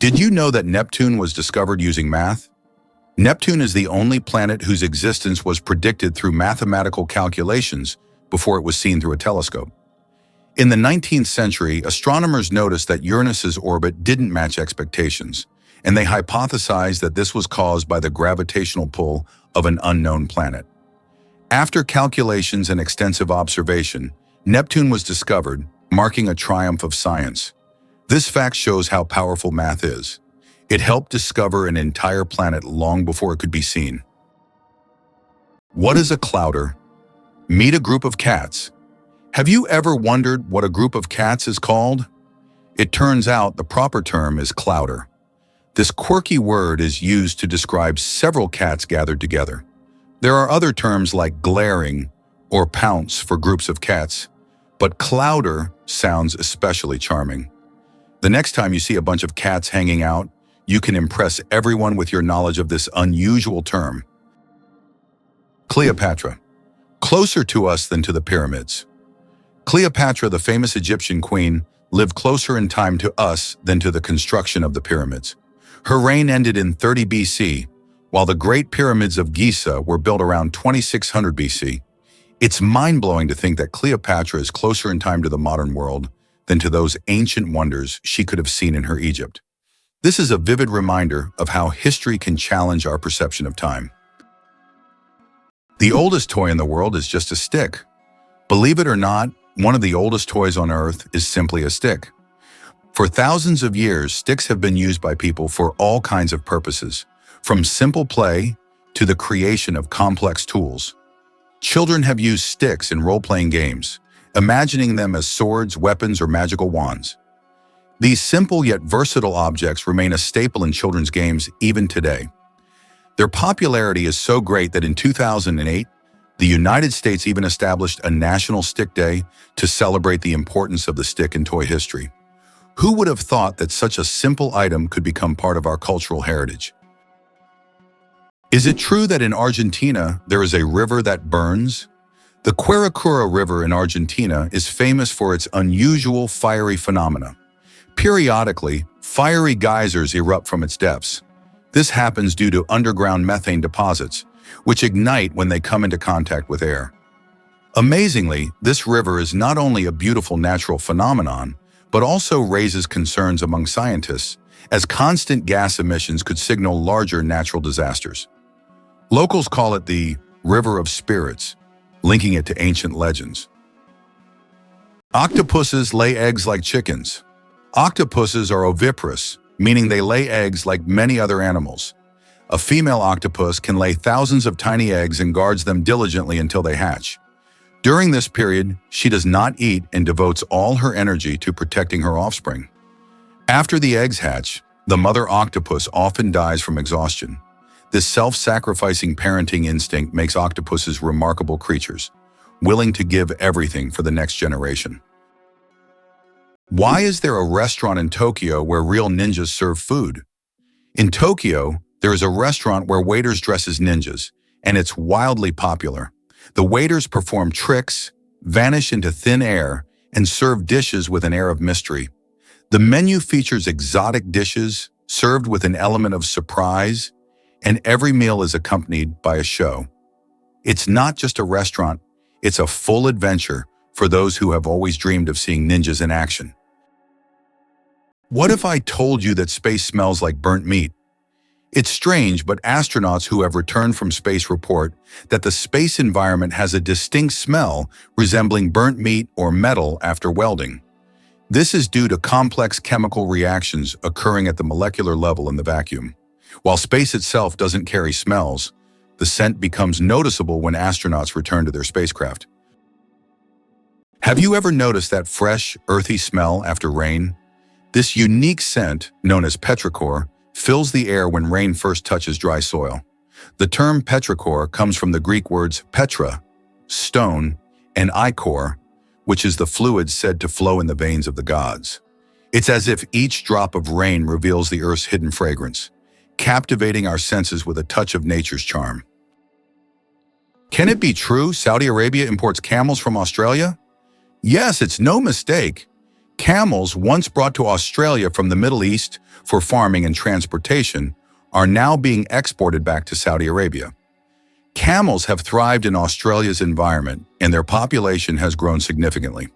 Did you know that Neptune was discovered using math? Neptune is the only planet whose existence was predicted through mathematical calculations before it was seen through a telescope. In the 19th century, astronomers noticed that Uranus's orbit didn't match expectations, and they hypothesized that this was caused by the gravitational pull of an unknown planet. After calculations and extensive observation, Neptune was discovered, marking a triumph of science. This fact shows how powerful math is. It helped discover an entire planet long before it could be seen. What is a clouder? Meet a group of cats. Have you ever wondered what a group of cats is called? It turns out the proper term is clouder. This quirky word is used to describe several cats gathered together. There are other terms like glaring or pounce for groups of cats, but clouder sounds especially charming. The next time you see a bunch of cats hanging out, you can impress everyone with your knowledge of this unusual term. Cleopatra. Closer to us than to the pyramids. Cleopatra, the famous Egyptian queen, lived closer in time to us than to the construction of the pyramids. Her reign ended in 30 BC, while the Great Pyramids of Giza were built around 2600 BC. It's mind-blowing to think that Cleopatra is closer in time to the modern world than to those ancient wonders she could have seen in her Egypt. This is a vivid reminder of how history can challenge our perception of time. The oldest toy in the world is just a stick. Believe it or not, one of the oldest toys on Earth is simply a stick. For thousands of years, sticks have been used by people for all kinds of purposes, from simple play to the creation of complex tools. Children have used sticks in role-playing games, imagining them as swords, weapons, or magical wands. These simple yet versatile objects remain a staple in children's games even today. Their popularity is so great that in 2008, the United States even established a National Stick Day to celebrate the importance of the stick in toy history. Who would have thought that such a simple item could become part of our cultural heritage? Is it true that in Argentina there is a river that burns? The Quirecura River in Argentina is famous for its unusual fiery phenomena. Periodically, fiery geysers erupt from its depths. This happens due to underground methane deposits, which ignite when they come into contact with air. Amazingly, this river is not only a beautiful natural phenomenon, but also raises concerns among scientists, as constant gas emissions could signal larger natural disasters. Locals call it the River of Spirits, linking it to ancient legends. Octopuses lay eggs like chickens. Octopuses are oviparous, meaning they lay eggs like many other animals. A female octopus can lay thousands of tiny eggs and guards them diligently until they hatch. During this period, she does not eat and devotes all her energy to protecting her offspring. After the eggs hatch, the mother octopus often dies from exhaustion. This self-sacrificing parenting instinct makes octopuses remarkable creatures, willing to give everything for the next generation. Why is there a restaurant in Tokyo where real ninjas serve food? In Tokyo, there is a restaurant where waiters dress as ninjas, and it's wildly popular. The waiters perform tricks, vanish into thin air, and serve dishes with an air of mystery. The menu features exotic dishes, served with an element of surprise, and every meal is accompanied by a show. It's not just a restaurant, it's a full adventure for those who have always dreamed of seeing ninjas in action. What if I told you that space smells like burnt meat? It's strange, but astronauts who have returned from space report that the space environment has a distinct smell resembling burnt meat or metal after welding. This is due to complex chemical reactions occurring at the molecular level in the vacuum. While space itself doesn't carry smells, the scent becomes noticeable when astronauts return to their spacecraft. Have you ever noticed that fresh, earthy smell after rain? This unique scent, known as petrichor, fills the air when rain first touches dry soil. The term petrichor comes from the Greek words petra, stone, and ichor, which is the fluid said to flow in the veins of the gods. It's as if each drop of rain reveals the earth's hidden fragrance, captivating our senses with a touch of nature's charm. Can it be true Saudi Arabia imports camels from Australia? Yes, it's no mistake. Camels, once brought to Australia from the Middle East for farming and transportation, are now being exported back to Saudi Arabia. Camels have thrived in Australia's environment, and their population has grown significantly.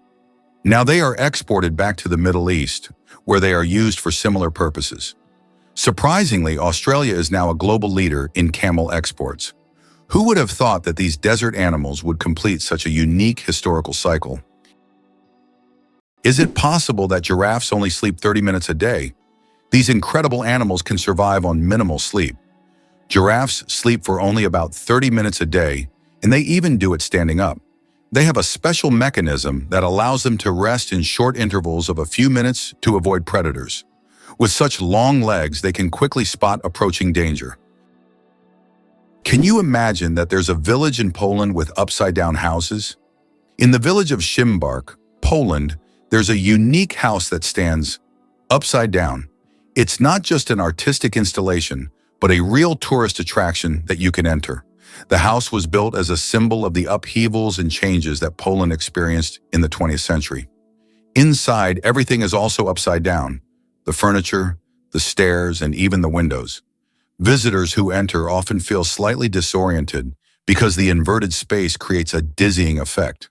Now they are exported back to the Middle East, where they are used for similar purposes. Surprisingly, Australia is now a global leader in camel exports. Who would have thought that these desert animals would complete such a unique historical cycle? Is it possible that giraffes only sleep 30 minutes a day? These incredible animals can survive on minimal sleep. Giraffes sleep for only about 30 minutes a day, and they even do it standing up. They have a special mechanism that allows them to rest in short intervals of a few minutes to avoid predators. With such long legs, they can quickly spot approaching danger. Can you imagine that there's a village in Poland with upside-down houses? In the village of Szymbark, Poland, there's a unique house that stands upside down. It's not just an artistic installation, but a real tourist attraction that you can enter. The house was built as a symbol of the upheavals and changes that Poland experienced in the 20th century. Inside, everything is also upside down: the furniture, the stairs, and even the windows. Visitors who enter often feel slightly disoriented because the inverted space creates a dizzying effect.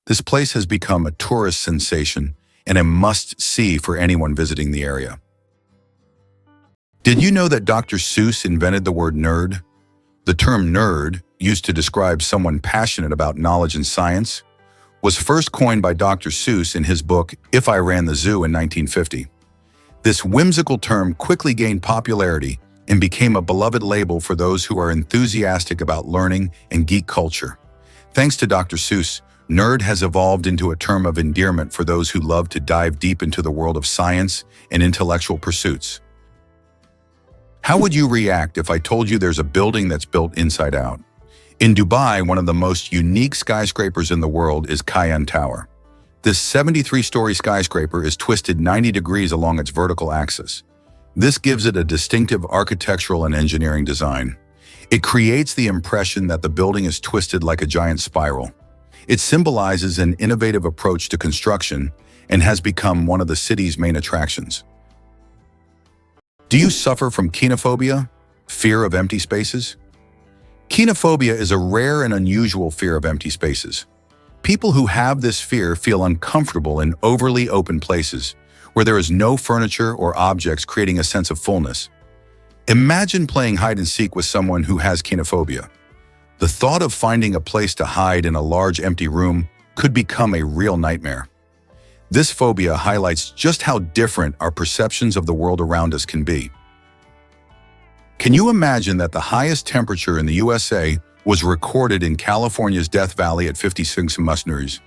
This place has become a tourist sensation and a must-see for anyone visiting the area. Did you know that Dr. Seuss invented the word nerd? The term nerd, used to describe someone passionate about knowledge and science, was first coined by Dr. Seuss in his book If I Ran the Zoo in 1950. This whimsical term quickly gained popularity and became a beloved label for those who are enthusiastic about learning and geek culture. Thanks to Dr. Seuss, nerd has evolved into a term of endearment for those who love to dive deep into the world of science and intellectual pursuits. How would you react if I told you there's a building that's built inside out? In Dubai, one of the most unique skyscrapers in the world is Cayenne Tower. This 73-story skyscraper is twisted 90 degrees along its vertical axis. This gives it a distinctive architectural and engineering design. It creates the impression that the building is twisted like a giant spiral. It symbolizes an innovative approach to construction and has become one of the city's main attractions. Do you suffer from kenophobia, fear of empty spaces? Kenophobia is a rare and unusual fear of empty spaces. People who have this fear feel uncomfortable in overly open places where there is no furniture or objects, creating a sense of fullness. Imagine playing hide and seek with someone who has kenophobia. The thought of finding a place to hide in a large empty room could become a real nightmare. This phobia highlights just how different our perceptions of the world around us can be. Can you imagine that the highest temperature in the USA was recorded in California's Death Valley at 56 degrees?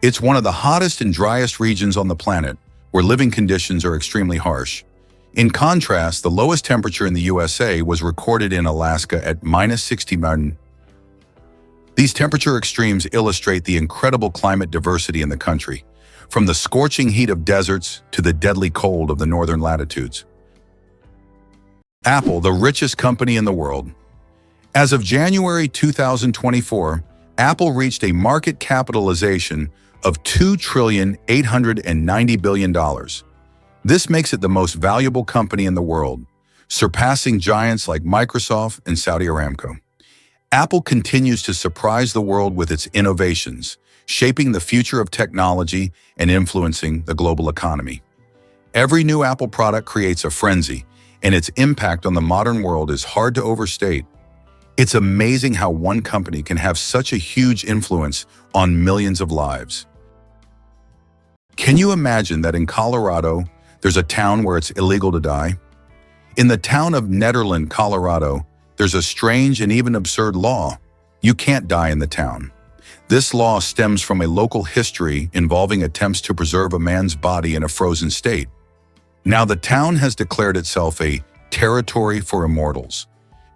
It's one of the hottest and driest regions on the planet, where living conditions are extremely harsh. In contrast, the lowest temperature in the USA was recorded in Alaska at -60. These temperature extremes illustrate the incredible climate diversity in the country, from the scorching heat of deserts to the deadly cold of the northern latitudes. Apple, the richest company in the world. As of January 2024, Apple reached a market capitalization of $2,890 billion. This makes it the most valuable company in the world, surpassing giants like Microsoft and Saudi Aramco. Apple continues to surprise the world with its innovations, shaping the future of technology and influencing the global economy. Every new Apple product creates a frenzy, and its impact on the modern world is hard to overstate. It's amazing how one company can have such a huge influence on millions of lives. Can you imagine that in Colorado, there's a town where it's illegal to die? In the town of Nederland, Colorado, there's a strange and even absurd law. You can't die in the town. This law stems from a local history involving attempts to preserve a man's body in a frozen state. Now the town has declared itself a territory for immortals,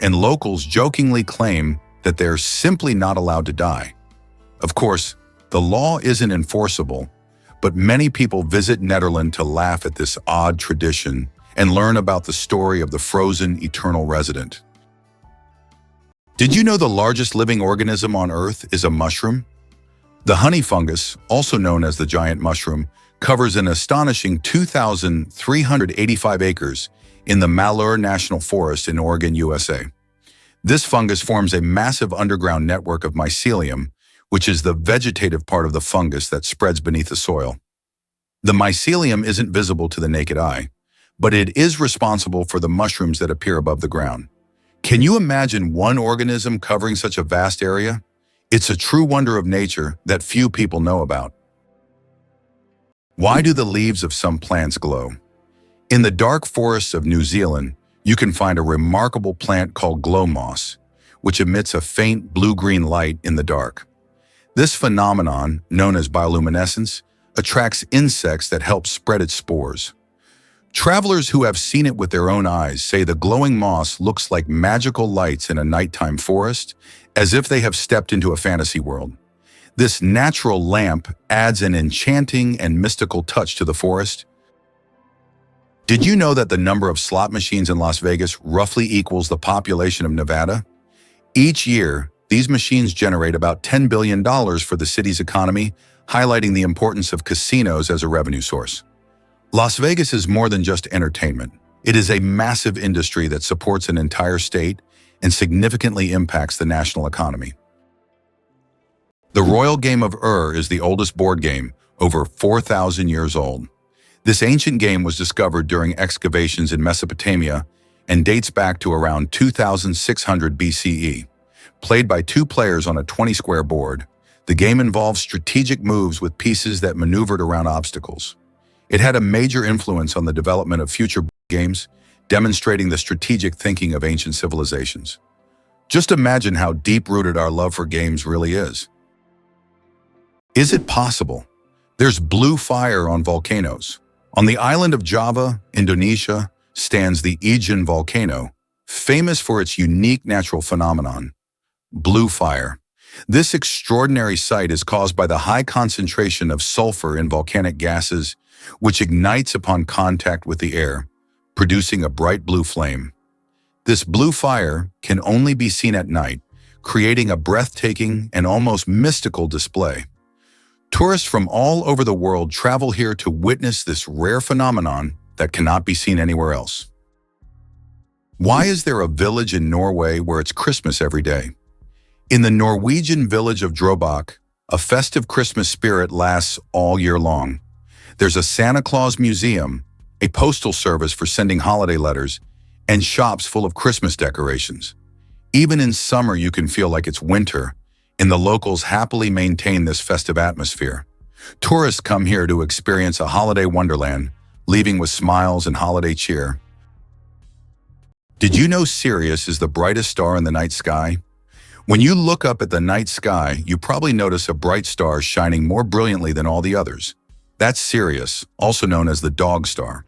and locals jokingly claim that they're simply not allowed to die. Of course, the law isn't enforceable, but many people visit Nederland to laugh at this odd tradition and learn about the story of the frozen eternal resident. Did you know the largest living organism on Earth is a mushroom? The honey fungus, also known as the giant mushroom, covers an astonishing 2,385 acres in the Malheur National Forest in Oregon, USA. This fungus forms a massive underground network of mycelium, which is the vegetative part of the fungus that spreads beneath the soil. The mycelium isn't visible to the naked eye, but it is responsible for the mushrooms that appear above the ground. Can you imagine one organism covering such a vast area? It's a true wonder of nature that few people know about. Why do the leaves of some plants glow? In the dark forests of New Zealand, you can find a remarkable plant called glow moss, which emits a faint blue-green light in the dark. This phenomenon, known as bioluminescence, attracts insects that help spread its spores. Travelers who have seen it with their own eyes say the glowing moss looks like magical lights in a nighttime forest, as if they have stepped into a fantasy world. This natural lamp adds an enchanting and mystical touch to the forest. Did you know that the number of slot machines in Las Vegas roughly equals the population of Nevada? Each year, these machines generate about $10 billion for the city's economy, highlighting the importance of casinos as a revenue source. Las Vegas is more than just entertainment. It is a massive industry that supports an entire state and significantly impacts the national economy. The Royal Game of Ur is the oldest board game, over 4,000 years old. This ancient game was discovered during excavations in Mesopotamia and dates back to around 2600 BCE. Played by two players on a 20-square board, the game involved strategic moves with pieces that maneuvered around obstacles. It had a major influence on the development of future games, demonstrating the strategic thinking of ancient civilizations. Just imagine how deep-rooted our love for games really is. Is it possible? There's blue fire on volcanoes. On the island of Java, Indonesia, stands the Ijen volcano, famous for its unique natural phenomenon, blue fire. This extraordinary sight is caused by the high concentration of sulfur in volcanic gases, which ignites upon contact with the air, producing a bright blue flame. This blue fire can only be seen at night, creating a breathtaking and almost mystical display. Tourists from all over the world travel here to witness this rare phenomenon that cannot be seen anywhere else. Why is there a village in Norway where it's Christmas every day? In the Norwegian village of Drøbak, a festive Christmas spirit lasts all year long. There's a Santa Claus museum, a postal service for sending holiday letters, and shops full of Christmas decorations. Even in summer, you can feel like it's winter, and the locals happily maintain this festive atmosphere. Tourists come here to experience a holiday wonderland, leaving with smiles and holiday cheer. Did you know Sirius is the brightest star in the night sky? When you look up at the night sky, you probably notice a bright star shining more brilliantly than all the others. That's Sirius, also known as the Dog Star.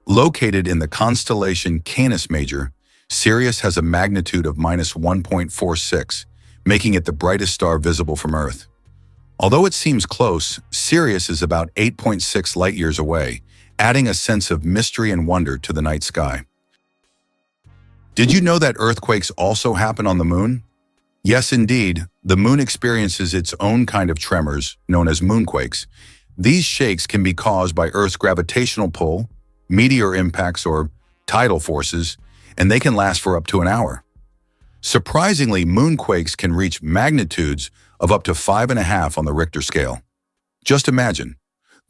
Located in the constellation Canis Major, Sirius has a magnitude of -1.46, making it the brightest star visible from Earth. Although it seems close, Sirius is about 8.6 light-years away, adding a sense of mystery and wonder to the night sky. Did you know that earthquakes also happen on the moon? Yes, indeed. The moon experiences its own kind of tremors, known as moonquakes. These shakes can be caused by Earth's gravitational pull, meteor impacts, or tidal forces, and they can last for up to an hour. Surprisingly, moonquakes can reach magnitudes of up to 5.5 on the Richter scale. Just imagine,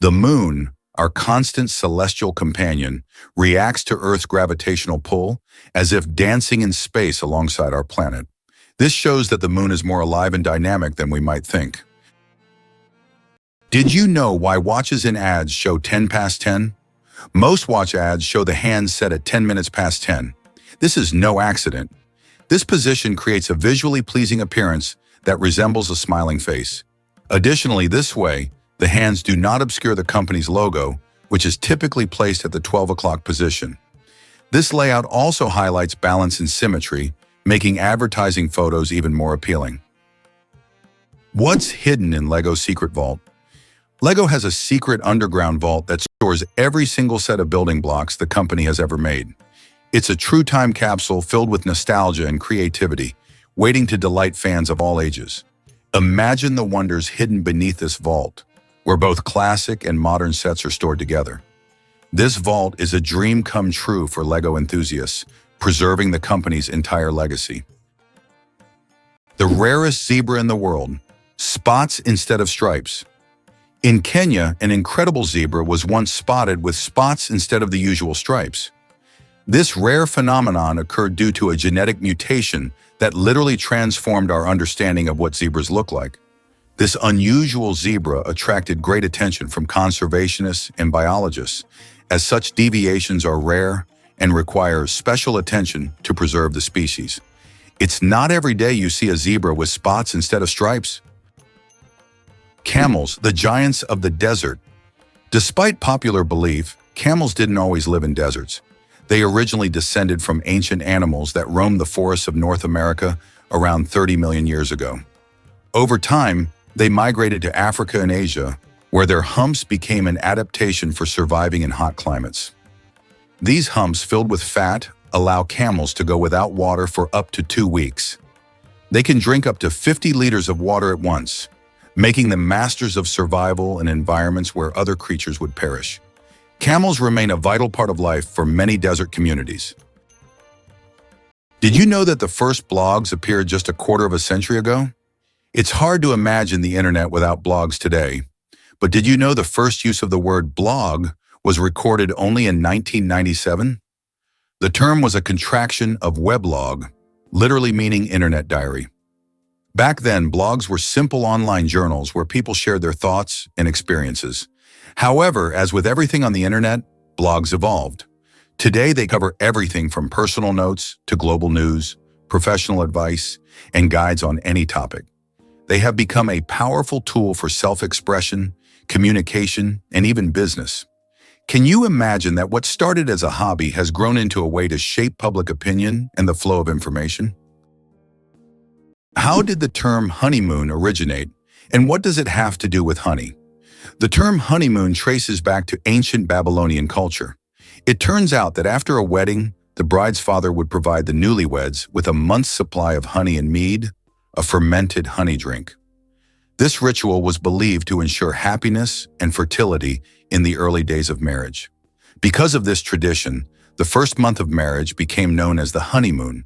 the moon, our constant celestial companion, reacts to Earth's gravitational pull as if dancing in space alongside our planet. This shows that the moon is more alive and dynamic than we might think. Did you know why watches in ads show 10 past 10? Most watch ads show the hands set at 10 minutes past 10. This is no accident. This position creates a visually pleasing appearance that resembles a smiling face. Additionally, this way, the hands do not obscure the company's logo, which is typically placed at the 12 o'clock position. This layout also highlights balance and symmetry, making advertising photos even more appealing. What's hidden in LEGO's secret vault? LEGO has a secret underground vault that stores every single set of building blocks the company has ever made. It's a true time capsule filled with nostalgia and creativity, waiting to delight fans of all ages. Imagine the wonders hidden beneath this vault. where both classic and modern sets are stored together. This vault is a dream come true for LEGO enthusiasts, preserving the company's entire legacy. The rarest zebra in the world, spots instead of stripes. In Kenya, an incredible zebra was once spotted with spots instead of the usual stripes. This rare phenomenon occurred due to a genetic mutation that literally transformed our understanding of what zebras look like. This unusual zebra attracted great attention from conservationists and biologists, as such deviations are rare and require special attention to preserve the species. It's not every day you see a zebra with spots instead of stripes. Camels, the giants of the desert. Despite popular belief, camels didn't always live in deserts. They originally descended from ancient animals that roamed the forests of North America around 30 million years ago. Over time, they migrated to Africa and Asia, where their humps became an adaptation for surviving in hot climates. These humps, filled with fat, allow camels to go without water for up to 2 weeks. They can drink up to 50 liters of water at once, making them masters of survival in environments where other creatures would perish. Camels remain a vital part of life for many desert communities. Did you know that the first blogs appeared just a quarter of a century ago? It's hard to imagine the internet without blogs today, but did you know the first use of the word blog was recorded only in 1997? The term was a contraction of weblog, literally meaning internet diary. Back then, blogs were simple online journals where people shared their thoughts and experiences. However, as with everything on the internet, blogs evolved. Today, they cover everything from personal notes to global news, professional advice, and guides on any topic. They have become a powerful tool for self-expression, communication, and even business. Can you imagine that what started as a hobby has grown into a way to shape public opinion and the flow of information? How did the term honeymoon originate, and what does it have to do with honey? The term honeymoon traces back to ancient Babylonian culture. It turns out that after a wedding, the bride's father would provide the newlyweds with a month's supply of honey and mead, a fermented honey drink. This ritual was believed to ensure happiness and fertility in the early days of marriage. Because of this tradition, the first month of marriage became known as the honeymoon,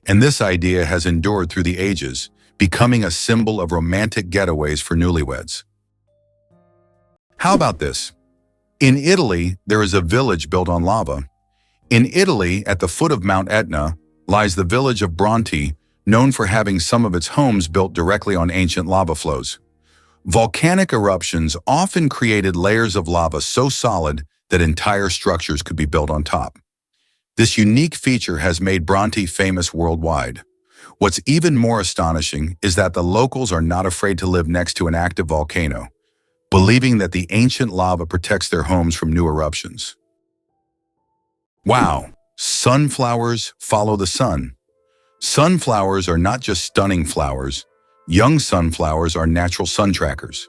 and this idea has endured through the ages, becoming a symbol of romantic getaways for newlyweds. How about this? In Italy, there is a village built on lava. In Italy, at the foot of Mount Etna, lies the village of Bronte, known for having some of its homes built directly on ancient lava flows. Volcanic eruptions often created layers of lava so solid that entire structures could be built on top. This unique feature has made Bronte famous worldwide. What's even more astonishing is that the locals are not afraid to live next to an active volcano, believing that the ancient lava protects their homes from new eruptions. Wow, sunflowers follow the sun. Sunflowers are not just stunning flowers. Young sunflowers are natural sun trackers.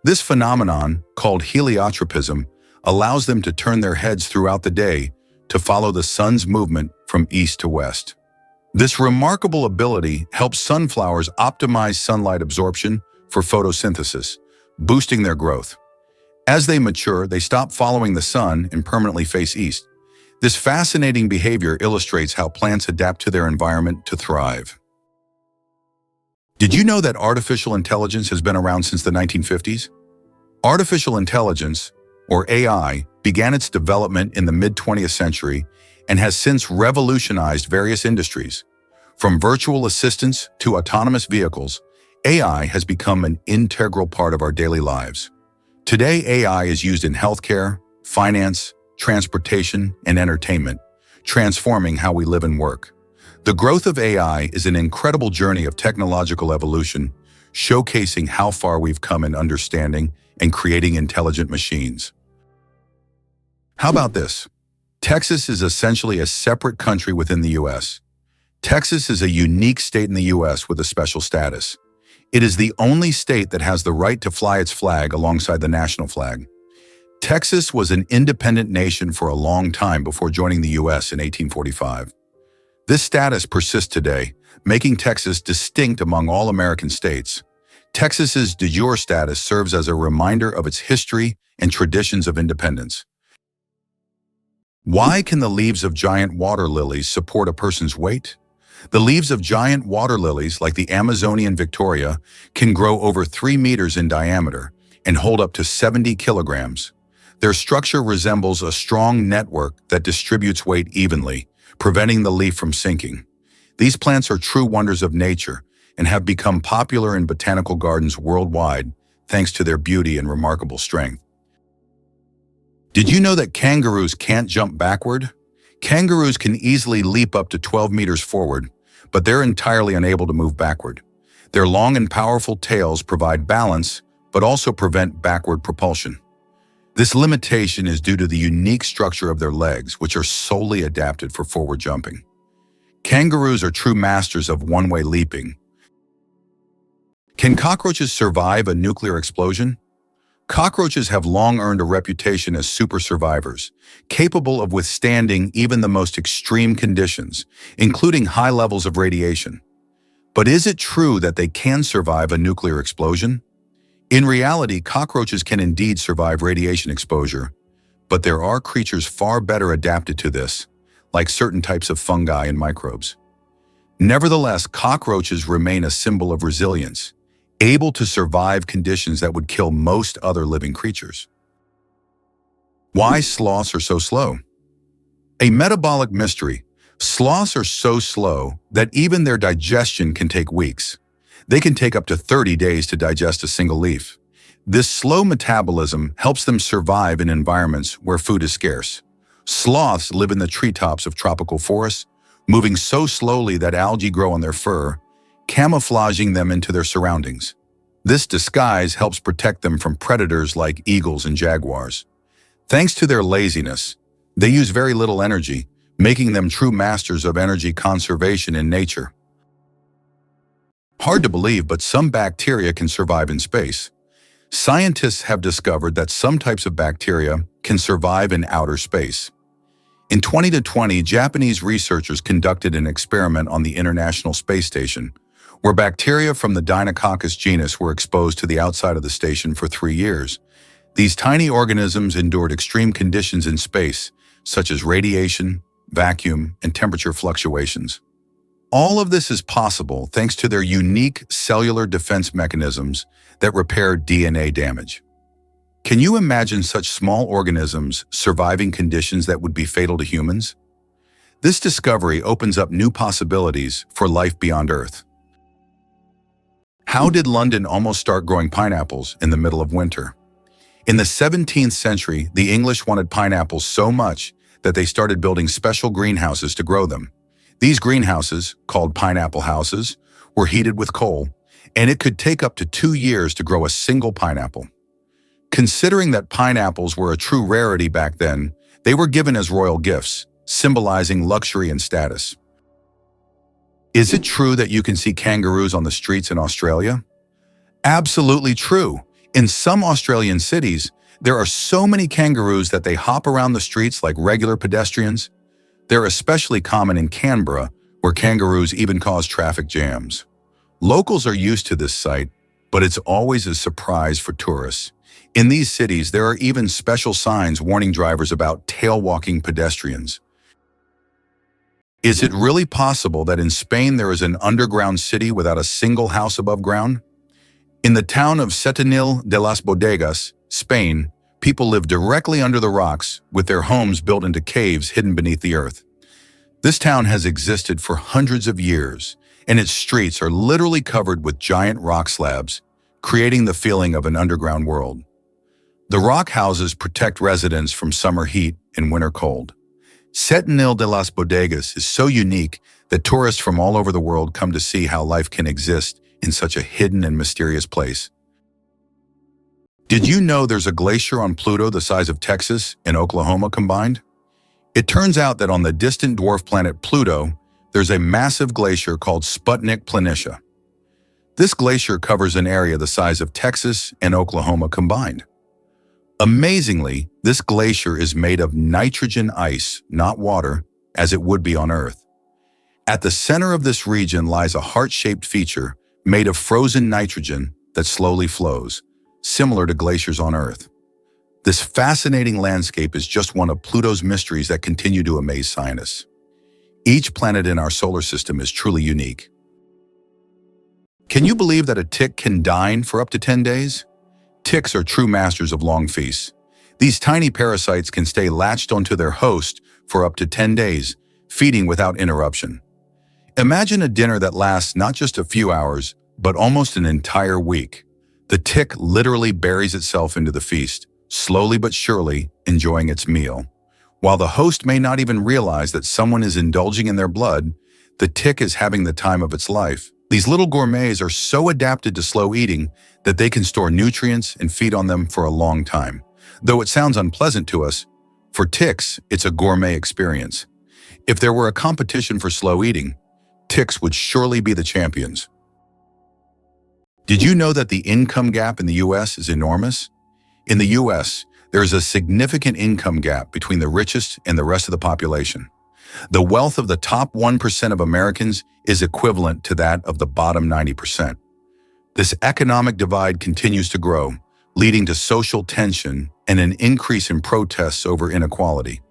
This phenomenon, called heliotropism, allows them to turn their heads throughout the day to follow the sun's movement from east to west. This remarkable ability helps sunflowers optimize sunlight absorption for photosynthesis, boosting their growth. As they mature, they stop following the sun and permanently face east. This fascinating behavior illustrates how plants adapt to their environment to thrive. Did you know that artificial intelligence has been around since the 1950s? Artificial intelligence, or AI, began its development in the mid-20th century and has since revolutionized various industries. From virtual assistants to autonomous vehicles, AI has become an integral part of our daily lives. Today, AI is used in healthcare, finance, transportation, and entertainment, transforming how we live and work. The growth of AI is an incredible journey of technological evolution, showcasing how far we've come in understanding and creating intelligent machines. How about this? Texas is essentially a separate country within the U.S. Texas is a unique state in the U.S. with a special status. It is the only state that has the right to fly its flag alongside the national flag. Texas was an independent nation for a long time before joining the U.S. in 1845. This status persists today, making Texas distinct among all American states. Texas's de jure status serves as a reminder of its history and traditions of independence. Why can the leaves of giant water lilies support a person's weight? The leaves of giant water lilies, like the Amazonian Victoria, can grow over 3 meters in diameter and hold up to 70 kilograms. Their structure resembles a strong network that distributes weight evenly, preventing the leaf from sinking. These plants are true wonders of nature and have become popular in botanical gardens worldwide thanks to their beauty and remarkable strength. Did you know that kangaroos can't jump backward? Kangaroos can easily leap up to 12 meters forward, but they're entirely unable to move backward. Their long and powerful tails provide balance, but also prevent backward propulsion. This limitation is due to the unique structure of their legs, which are solely adapted for forward jumping. Kangaroos are true masters of one-way leaping. Can cockroaches survive a nuclear explosion? Cockroaches have long earned a reputation as super survivors, capable of withstanding even the most extreme conditions, including high levels of radiation. But is it true that they can survive a nuclear explosion? In reality, cockroaches can indeed survive radiation exposure, but there are creatures far better adapted to this, like certain types of fungi and microbes. Nevertheless, cockroaches remain a symbol of resilience, able to survive conditions that would kill most other living creatures. Why sloths are so slow? A metabolic mystery. Sloths are so slow that even their digestion can take weeks. They can take up to 30 days to digest a single leaf. This slow metabolism helps them survive in environments where food is scarce. Sloths live in the treetops of tropical forests, moving so slowly that algae grow on their fur, camouflaging them into their surroundings. This disguise helps protect them from predators like eagles and jaguars. Thanks to their laziness, they use very little energy, making them true masters of energy conservation in nature. Hard to believe, but some bacteria can survive in space. Scientists have discovered that some types of bacteria can survive in outer space. In 2020, Japanese researchers conducted an experiment on the International Space Station, where bacteria from the Deinococcus genus were exposed to the outside of the station for 3 years. These tiny organisms endured extreme conditions in space, such as radiation, vacuum, and temperature fluctuations. All of this is possible thanks to their unique cellular defense mechanisms that repair DNA damage. Can you imagine such small organisms surviving conditions that would be fatal to humans? This discovery opens up new possibilities for life beyond Earth. How did London almost start growing pineapples in the middle of winter? In the 17th century, the English wanted pineapples so much that they started building special greenhouses to grow them. These greenhouses, called pineapple houses, were heated with coal, and it could take up to 2 years to grow a single pineapple. Considering that pineapples were a true rarity back then, they were given as royal gifts, symbolizing luxury and status. Is it true that you can see kangaroos on the streets in Australia? Absolutely true. In some Australian cities, there are so many kangaroos that they hop around the streets like regular pedestrians. They're especially common in Canberra, where kangaroos even cause traffic jams. Locals are used to this sight, but it's always a surprise for tourists. In these cities, there are even special signs warning drivers about tail-walking pedestrians. Is it really possible that in Spain there is an underground city without a single house above ground? In the town of Setenil de las Bodegas, Spain, people live directly under the rocks with their homes built into caves hidden beneath the earth. This town has existed for hundreds of years, and its streets are literally covered with giant rock slabs, creating the feeling of an underground world. The rock houses protect residents from summer heat and winter cold. Setenil de las Bodegas is so unique that tourists from all over the world come to see how life can exist in such a hidden and mysterious place. Did you know there's a glacier on Pluto the size of Texas and Oklahoma combined? It turns out that on the distant dwarf planet Pluto, there's a massive glacier called Sputnik Planitia. This glacier covers an area the size of Texas and Oklahoma combined. Amazingly, this glacier is made of nitrogen ice, not water, as it would be on Earth. At the center of this region lies a heart-shaped feature made of frozen nitrogen that slowly flows, similar to glaciers on Earth. This fascinating landscape is just one of Pluto's mysteries that continue to amaze scientists. Each planet in our solar system is truly unique. Can you believe that a tick can dine for up to 10 days? Ticks are true masters of long feasts. These tiny parasites can stay latched onto their host for up to 10 days, feeding without interruption. Imagine a dinner that lasts not just a few hours, but almost an entire week. The tick literally buries itself into the feast, slowly but surely enjoying its meal. While the host may not even realize that someone is indulging in their blood, the tick is having the time of its life. These little gourmets are so adapted to slow eating that they can store nutrients and feed on them for a long time. Though it sounds unpleasant to us, for ticks, it's a gourmet experience. If there were a competition for slow eating, ticks would surely be the champions. Did you know that the income gap in the US is enormous? In the US, there is a significant income gap between the richest and the rest of the population. The wealth of the top 1% of Americans is equivalent to that of the bottom 90%. This economic divide continues to grow, leading to social tension and an increase in protests over inequality.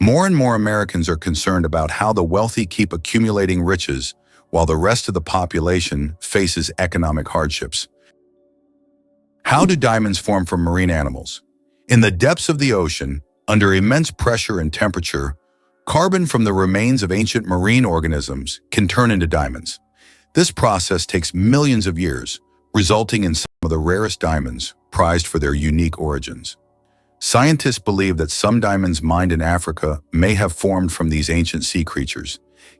More and more Americans are concerned about how the wealthy keep accumulating riches while the rest of the population faces economic hardships. How do diamonds form from marine animals? In the depths of the ocean, under immense pressure and temperature, carbon from the remains of ancient marine organisms can turn into diamonds. This process takes millions of years, resulting in some of the rarest diamonds, prized for their unique origins. Scientists believe that some diamonds mined in Africa may have formed from these ancient sea creatures,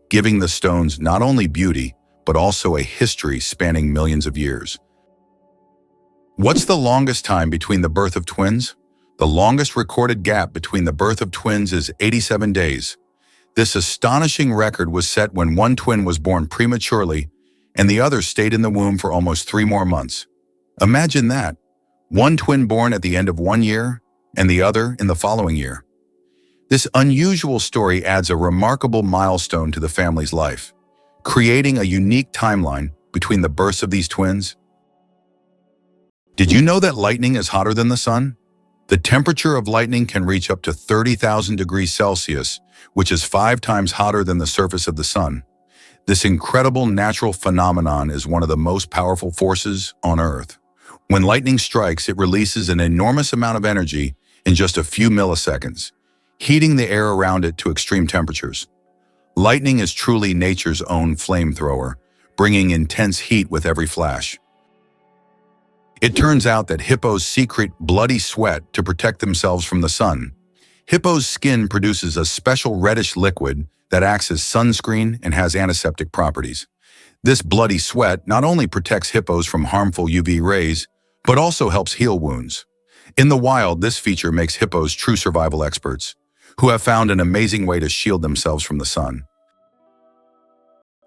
giving the stones not only beauty, but also a history spanning millions of years. What's the longest time between the birth of twins? The longest recorded gap between the birth of twins is 87 days. This astonishing record was set when one twin was born prematurely and the other stayed in the womb for almost 3 more months. Imagine that, one twin born at the end of 1 year and the other in the following year. This unusual story adds a remarkable milestone to the family's life, creating a unique timeline between the births of these twins. Did you know that lightning is hotter than the sun? The temperature of lightning can reach up to 30,000 degrees Celsius, which is 5 times hotter than the surface of the sun. This incredible natural phenomenon is one of the most powerful forces on Earth. When lightning strikes, it releases an enormous amount of energy in just a few milliseconds, heating the air around it to extreme temperatures. Lightning is truly nature's own flamethrower, bringing intense heat with every flash. It turns out that hippos secrete bloody sweat to protect themselves from the sun. Hippo's skin produces a special reddish liquid that acts as sunscreen and has antiseptic properties. This bloody sweat not only protects hippos from harmful UV rays, but also helps heal wounds. In the wild, this feature makes hippos true survival experts, who have found an amazing way to shield themselves from the sun.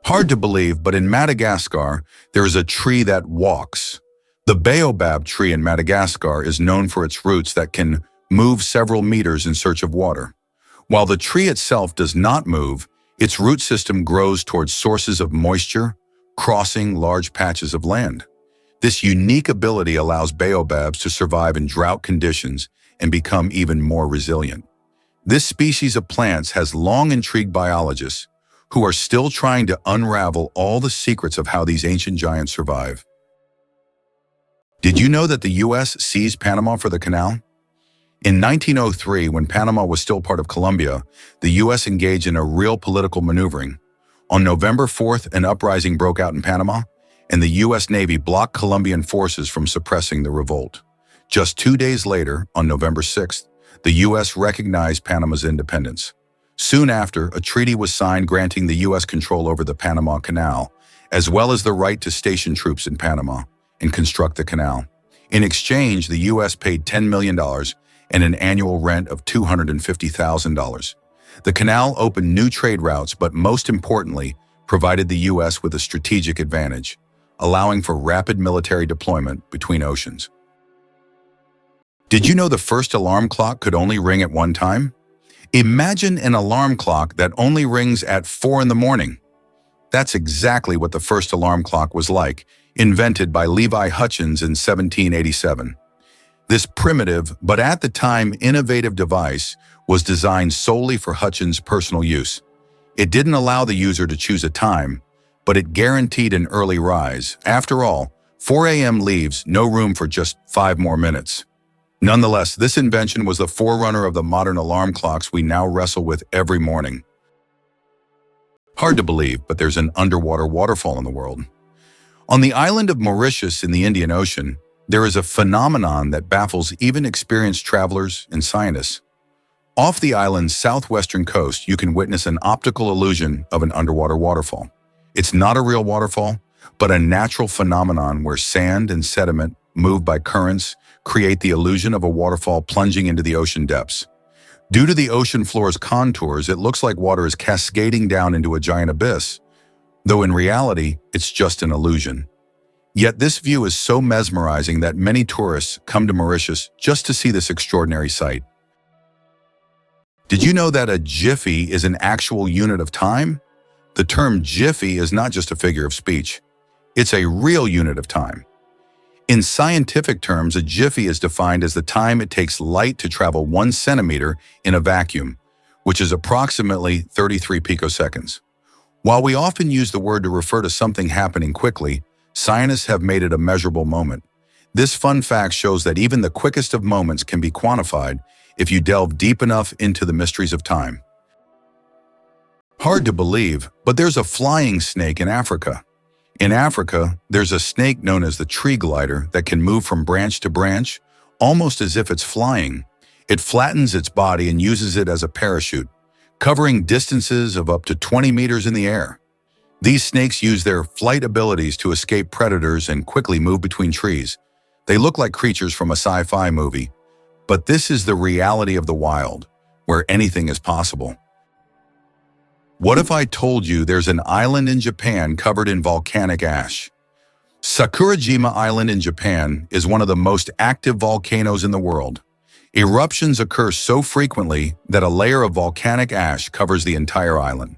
Hard to believe, but in Madagascar, there is a tree that walks. The baobab tree in Madagascar is known for its roots that can move several meters in search of water. While the tree itself does not move, its root system grows towards sources of moisture, crossing large patches of land. This unique ability allows baobabs to survive in drought conditions and become even more resilient. This species of plants has long intrigued biologists who are still trying to unravel all the secrets of how these ancient giants survive. Did you know that the U.S. seized Panama for the canal? In 1903, when Panama was still part of Colombia, the U.S. engaged in a real political maneuvering. On November 4th, an uprising broke out in Panama, and the U.S. Navy blocked Colombian forces from suppressing the revolt. Just 2 days later, on November 6th, the U.S. recognized Panama's independence. Soon after, a treaty was signed granting the U.S. control over the Panama Canal, as well as the right to station troops in Panama and construct the canal. In exchange, the U.S. paid $10 million and an annual rent of $250,000. The canal opened new trade routes, but most importantly, provided the U.S. with a strategic advantage, allowing for rapid military deployment between oceans. Did you know the first alarm clock could only ring at one time? Imagine an alarm clock that only rings at 4 in the morning. That's exactly what the first alarm clock was like invented by Levi Hutchins in 1787. This primitive, but at the time innovative device was designed solely for Hutchins' personal use. It didn't allow the user to choose a time, but it guaranteed an early rise. After all, 4 a.m. leaves no room for just 5 more minutes. Nonetheless, this invention was the forerunner of the modern alarm clocks we now wrestle with every morning. Hard to believe, but there's an underwater waterfall in the world. On the island of Mauritius in the Indian Ocean, there is a phenomenon that baffles even experienced travelers and scientists. Off the island's southwestern coast, you can witness an optical illusion of an underwater waterfall. It's not a real waterfall, but a natural phenomenon where sand and sediment, moved by currents, create the illusion of a waterfall plunging into the ocean depths. Due to the ocean floor's contours, it looks like water is cascading down into a giant abyss, though in reality, it's just an illusion. Yet this view is so mesmerizing that many tourists come to Mauritius just to see this extraordinary sight. Did you know that a jiffy is an actual unit of time? The term jiffy is not just a figure of speech. It's a real unit of time. In scientific terms, a jiffy is defined as the time it takes light to travel 1 centimeter in a vacuum, which is approximately 33 picoseconds. While we often use the word to refer to something happening quickly, scientists have made it a measurable moment. This fun fact shows that even the quickest of moments can be quantified if you delve deep enough into the mysteries of time. Hard to believe, but there's a flying snake in Africa. In Africa, there's a snake known as the tree glider that can move from branch to branch, almost as if it's flying. It flattens its body and uses it as a parachute, covering distances of up to 20 meters in the air. These snakes use their flight abilities to escape predators and quickly move between trees. They look like creatures from a sci-fi movie, but this is the reality of the wild, where anything is possible. What if I told you there's an island in Japan covered in volcanic ash? Sakurajima Island in Japan is one of the most active volcanoes in the world. Eruptions occur so frequently that a layer of volcanic ash covers the entire island.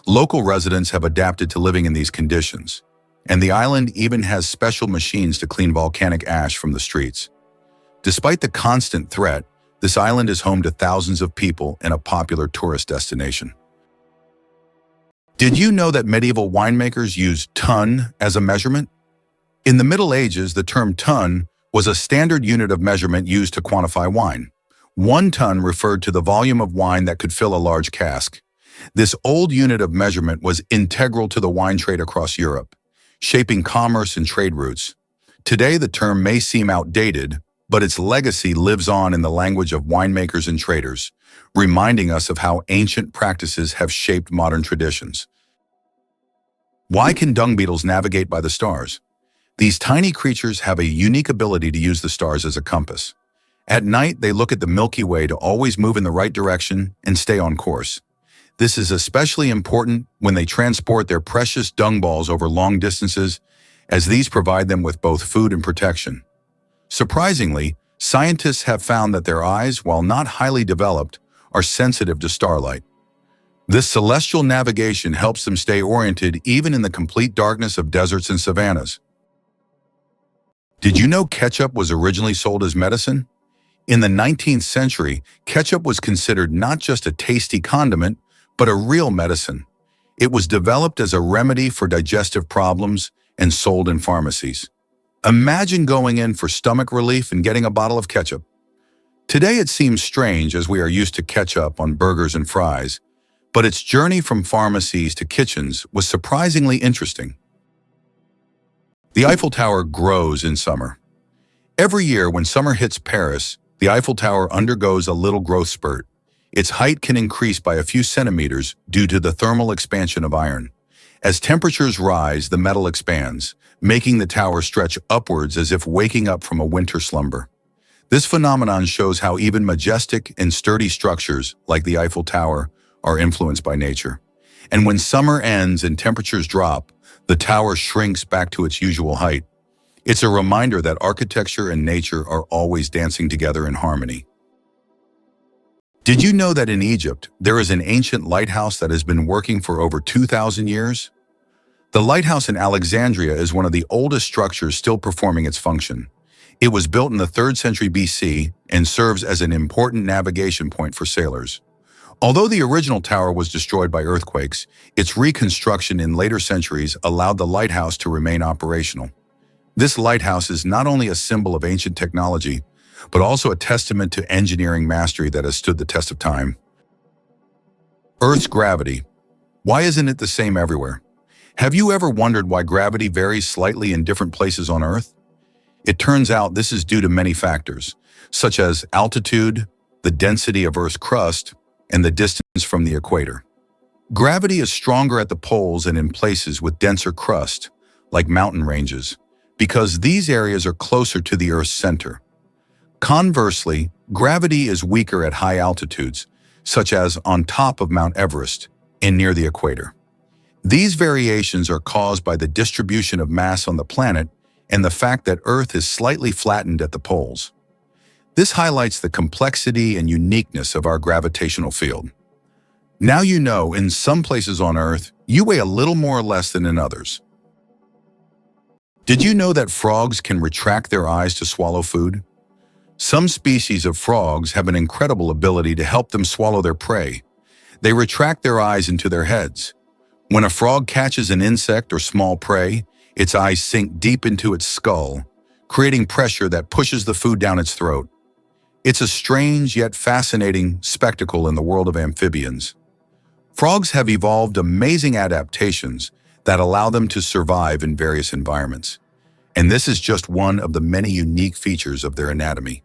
Local residents have adapted to living in these conditions, and the island even has special machines to clean volcanic ash from the streets. Despite the constant threat, this island is home to thousands of people and a popular tourist destination. Did you know that medieval winemakers used ton as a measurement? In the Middle Ages, the term ton was a standard unit of measurement used to quantify wine. 1 ton referred to the volume of wine that could fill a large cask. This old unit of measurement was integral to the wine trade across Europe, shaping commerce and trade routes. Today, the term may seem outdated, but its legacy lives on in the language of winemakers and traders, reminding us of how ancient practices have shaped modern traditions. Why can dung beetles navigate by the stars? These tiny creatures have a unique ability to use the stars as a compass. At night, they look at the Milky Way to always move in the right direction and stay on course. This is especially important when they transport their precious dung balls over long distances, as these provide them with both food and protection. Surprisingly, scientists have found that their eyes, while not highly developed, are sensitive to starlight. This celestial navigation helps them stay oriented even in the complete darkness of deserts and savannas. Did you know ketchup was originally sold as medicine? In the 19th century, ketchup was considered not just a tasty condiment, but a real medicine. It was developed as a remedy for digestive problems and sold in pharmacies. Imagine going in for stomach relief and getting a bottle of ketchup. Today it seems strange as we are used to ketchup on burgers and fries, but its journey from pharmacies to kitchens was surprisingly interesting. The Eiffel Tower grows in summer. Every year when summer hits Paris, the Eiffel Tower undergoes a little growth spurt. Its height can increase by a few centimeters due to the thermal expansion of iron. As temperatures rise, the metal expands, making the tower stretch upwards as if waking up from a winter slumber. This phenomenon shows how even majestic and sturdy structures, like the Eiffel Tower, are influenced by nature. And when summer ends and temperatures drop, the tower shrinks back to its usual height. It's a reminder that architecture and nature are always dancing together in harmony. Did you know that in Egypt, there is an ancient lighthouse that has been working for over 2,000 years? The lighthouse in Alexandria is one of the oldest structures still performing its function. It was built in the 3rd century BC and serves as an important navigation point for sailors. Although the original tower was destroyed by earthquakes, its reconstruction in later centuries allowed the lighthouse to remain operational. This lighthouse is not only a symbol of ancient technology, but also a testament to engineering mastery that has stood the test of time. Earth's gravity. Why isn't it the same everywhere? Have you ever wondered why gravity varies slightly in different places on Earth? It turns out this is due to many factors, such as altitude, the density of Earth's crust, and the distance from the equator. Gravity is stronger at the poles and in places with denser crust, like mountain ranges, because these areas are closer to the Earth's center. Conversely, gravity is weaker at high altitudes, such as on top of Mount Everest and near the equator. These variations are caused by the distribution of mass on the planet and the fact that Earth is slightly flattened at the poles. This highlights the complexity and uniqueness of our gravitational field. Now you know, in some places on Earth, you weigh a little more or less than in others. Did you know that frogs can retract their eyes to swallow food? Some species of frogs have an incredible ability to help them swallow their prey. They retract their eyes into their heads. When a frog catches an insect or small prey, its eyes sink deep into its skull, creating pressure that pushes the food down its throat. It's a strange yet fascinating spectacle in the world of amphibians. Frogs have evolved amazing adaptations that allow them to survive in various environments. And this is just one of the many unique features of their anatomy.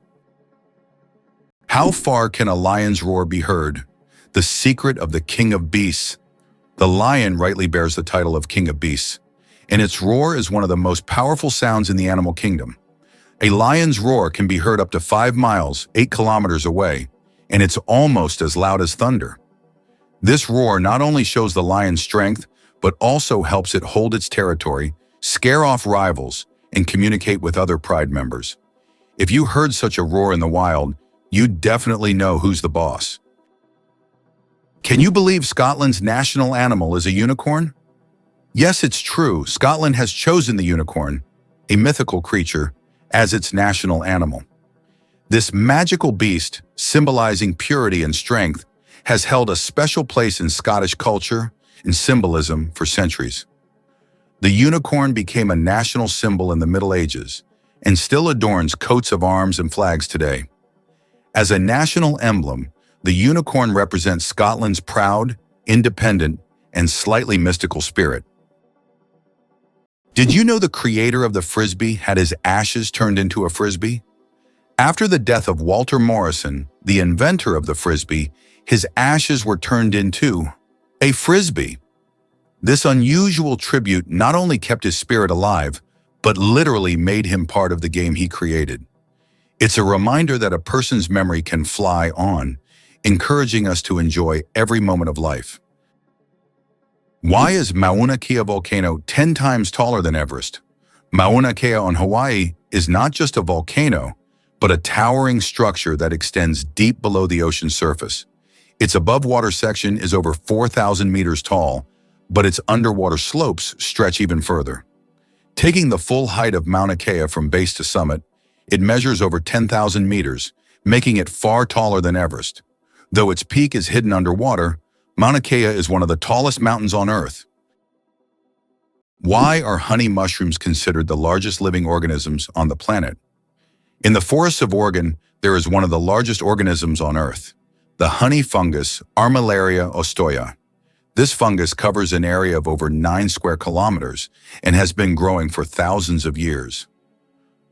How far can a lion's roar be heard? The secret of the king of beasts. The lion rightly bears the title of king of beasts, and its roar is one of the most powerful sounds in the animal kingdom. A lion's roar can be heard up to 5 miles, 8 kilometers away, and it's almost as loud as thunder. This roar not only shows the lion's strength, but also helps it hold its territory, scare off rivals, and communicate with other pride members. If you heard such a roar in the wild, you'd definitely know who's the boss. Can you believe Scotland's national animal is a unicorn? Yes, it's true. Scotland has chosen the unicorn, a mythical creature, as its national animal. This magical beast, symbolizing purity and strength, has held a special place in Scottish culture and symbolism for centuries. The unicorn became a national symbol in the Middle Ages and still adorns coats of arms and flags today. As a national emblem, the unicorn represents Scotland's proud, independent, and slightly mystical spirit. Did you know the creator of the Frisbee had his ashes turned into a Frisbee? After the death of Walter Morrison, the inventor of the Frisbee, his ashes were turned into a Frisbee. This unusual tribute not only kept his spirit alive, but literally made him part of the game he created. It's a reminder that a person's memory can fly on, encouraging us to enjoy every moment of life. Why is Mauna Kea volcano 10 times taller than Everest? Mauna Kea on Hawaii is not just a volcano, but a towering structure that extends deep below the ocean surface. Its above-water section is over 4,000 meters tall, but its underwater slopes stretch even further. Taking the full height of Mauna Kea from base to summit, it measures over 10,000 meters, making it far taller than Everest. Though its peak is hidden underwater, Mauna Kea is one of the tallest mountains on Earth. Why are honey mushrooms considered the largest living organisms on the planet? In the forests of Oregon, there is one of the largest organisms on Earth, the honey fungus Armillaria ostoya. This fungus covers an area of over 9 square kilometers and has been growing for thousands of years.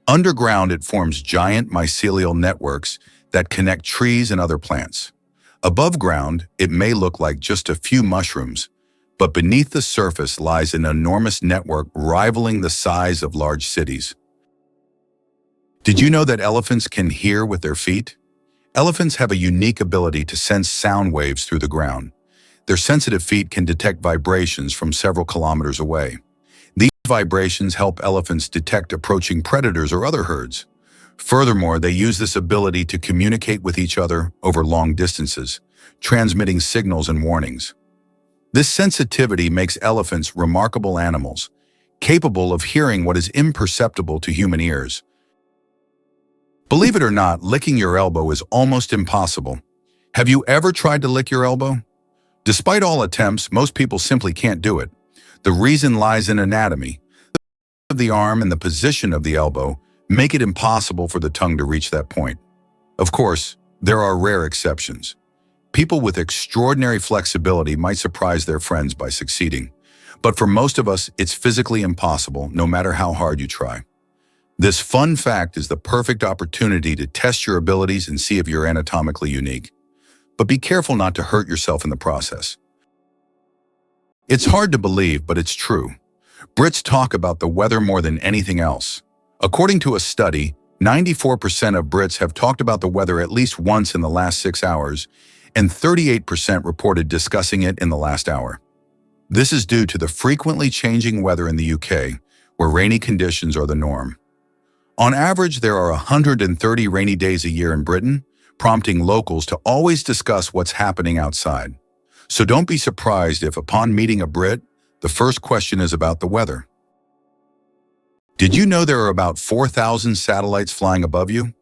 Underground, it forms giant mycelial networks that connect trees and other plants. Above ground, it may look like just a few mushrooms, but beneath the surface lies an enormous network rivaling the size of large cities. Did you know that elephants can hear with their feet? Elephants have a unique ability to sense sound waves through the ground. Their sensitive feet can detect vibrations from several kilometers away. These vibrations help elephants detect approaching predators or other herds. Furthermore, they use this ability to communicate with each other over long distances, transmitting signals and warnings. This sensitivity makes elephants remarkable animals, capable of hearing what is imperceptible to human ears. Believe it or not, licking your elbow is almost impossible. Have you ever tried to lick your elbow? Despite all attempts, most people simply can't do it. The reason lies in anatomy. Of the arm and the position of the elbow make it impossible for the tongue to reach that point. Of course, there are rare exceptions. People with extraordinary flexibility might surprise their friends by succeeding. But for most of us, it's physically impossible, no matter how hard you try. This fun fact is the perfect opportunity to test your abilities and see if you're anatomically unique. But be careful not to hurt yourself in the process. It's hard to believe, but it's true. Brits talk about the weather more than anything else. According to a study, 94% of Brits have talked about the weather at least once in the last 6 hours, and 38% reported discussing it in the last hour. This is due to the frequently changing weather in the UK, where rainy conditions are the norm. On average, there are 130 rainy days a year in Britain, prompting locals to always discuss what's happening outside. So don't be surprised if, upon meeting a Brit, the first question is about the weather. Did you know there are about 4,000 satellites flying above you?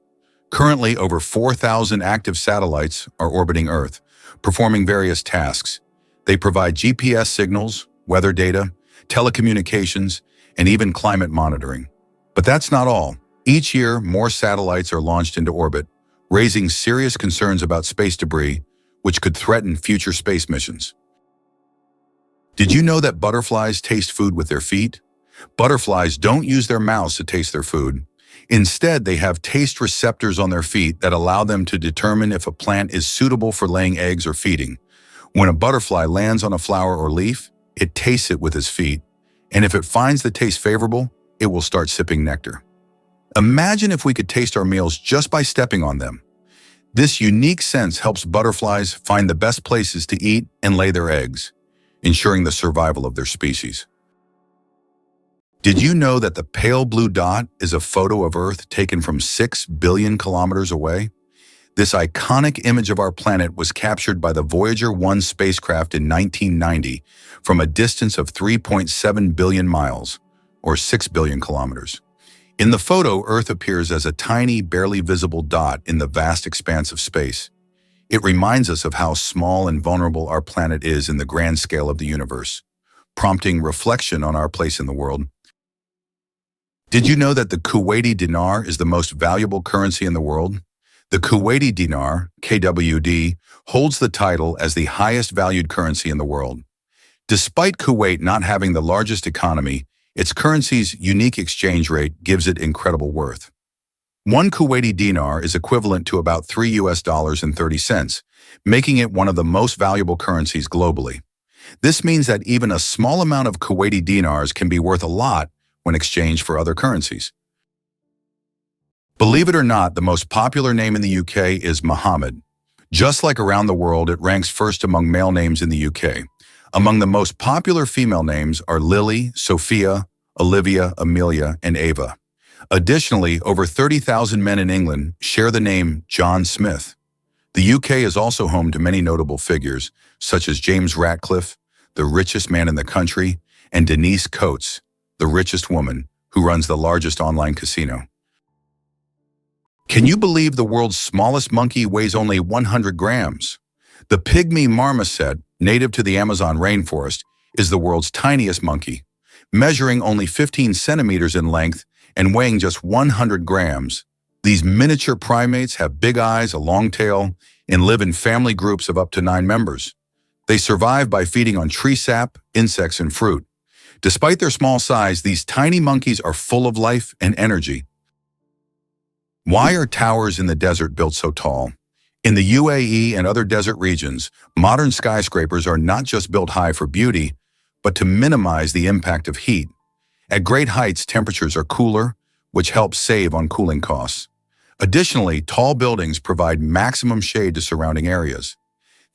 Currently, over 4,000 active satellites are orbiting Earth, performing various tasks. They provide GPS signals, weather data, telecommunications, and even climate monitoring. But that's not all. Each year, more satellites are launched into orbit, raising serious concerns about space debris, which could threaten future space missions. Did you know that butterflies taste food with their feet? Butterflies don't use their mouths to taste their food. Instead, they have taste receptors on their feet that allow them to determine if a plant is suitable for laying eggs or feeding. When a butterfly lands on a flower or leaf, it tastes it with its feet, and if it finds the taste favorable, it will start sipping nectar. Imagine if we could taste our meals just by stepping on them. This unique sense helps butterflies find the best places to eat and lay their eggs, ensuring the survival of their species. Did you know that the pale blue dot is a photo of Earth taken from 6 billion kilometers away? This iconic image of our planet was captured by the Voyager 1 spacecraft in 1990 from a distance of 3.7 billion miles, or 6 billion kilometers. In the photo, Earth appears as a tiny, barely visible dot in the vast expanse of space. It reminds us of how small and vulnerable our planet is in the grand scale of the universe, prompting reflection on our place in the world. Did you know that the Kuwaiti dinar is the most valuable currency in the world? The Kuwaiti dinar, KWD, holds the title as the highest valued currency in the world. Despite Kuwait not having the largest economy, its currency's unique exchange rate gives it incredible worth. One Kuwaiti dinar is equivalent to about $3.30, making it one of the most valuable currencies globally. This means that even a small amount of Kuwaiti dinars can be worth a lot when exchanged for other currencies. Believe it or not, the most popular name in the UK is Mohammed. Just like around the world, it ranks first among male names in the UK. Among the most popular female names are Lily, Sophia, Olivia, Amelia, and Ava. Additionally, over 30,000 men in England share the name John Smith. The UK is also home to many notable figures, such as James Ratcliffe, the richest man in the country, and Denise Coates, the richest woman, who runs the largest online casino. Can you believe the world's smallest monkey weighs only 100 grams? The pygmy marmoset, native to the Amazon rainforest, is the world's tiniest monkey, measuring only 15 centimeters in length and weighing just 100 grams. These miniature primates have big eyes, a long tail, and live in family groups of up to 9 members. They survive by feeding on tree sap, insects, and fruit. Despite their small size, these tiny monkeys are full of life and energy. Why are towers in the desert built so tall? In the UAE and other desert regions, modern skyscrapers are not just built high for beauty, but to minimize the impact of heat. At great heights, temperatures are cooler, which helps save on cooling costs. Additionally, tall buildings provide maximum shade to surrounding areas.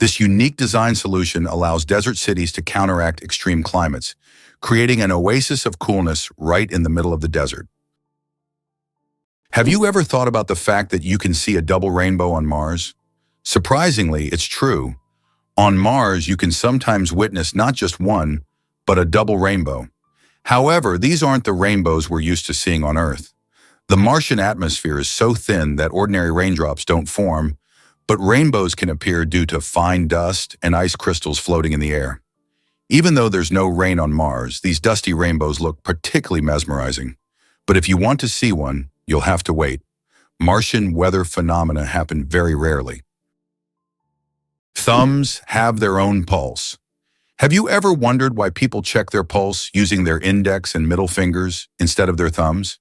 This unique design solution allows desert cities to counteract extreme climates, creating an oasis of coolness right in the middle of the desert. Have you ever thought about the fact that you can see a double rainbow on Mars? Surprisingly, it's true. On Mars, you can sometimes witness not just one, but a double rainbow. However, these aren't the rainbows we're used to seeing on Earth. The Martian atmosphere is so thin that ordinary raindrops don't form, but rainbows can appear due to fine dust and ice crystals floating in the air. Even though there's no rain on Mars, these dusty rainbows look particularly mesmerizing. But if you want to see one, you'll have to wait. Martian weather phenomena happen very rarely. Thumbs have their own pulse. Have you ever wondered why people check their pulse using their index and middle fingers instead of their thumbs?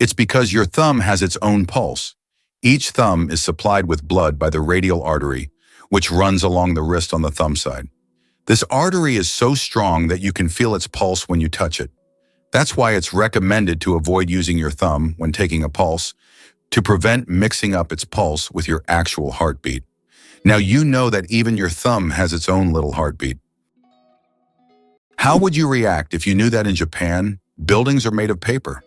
It's because your thumb has its own pulse. Each thumb is supplied with blood by the radial artery, which runs along the wrist on the thumb side. This artery is so strong that you can feel its pulse when you touch it. That's why it's recommended to avoid using your thumb when taking a pulse, to prevent mixing up its pulse with your actual heartbeat. Now you know that even your thumb has its own little heartbeat. How would you react if you knew that in Japan, buildings are made of paper?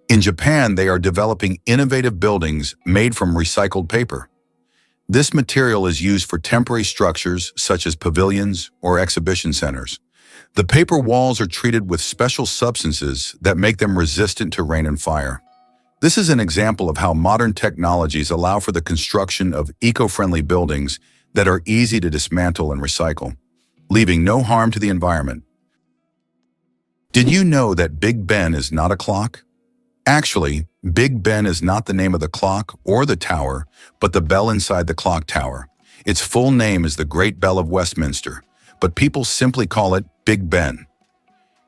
In Japan, they are developing innovative buildings made from recycled paper. This material is used for temporary structures such as pavilions or exhibition centers. The paper walls are treated with special substances that make them resistant to rain and fire. This is an example of how modern technologies allow for the construction of eco-friendly buildings that are easy to dismantle and recycle, leaving no harm to the environment. Did you know that Big Ben is not a clock? Actually, Big Ben is not the name of the clock or the tower, but the bell inside the clock tower. Its full name is the Great Bell of Westminster, but people simply call it Big Ben.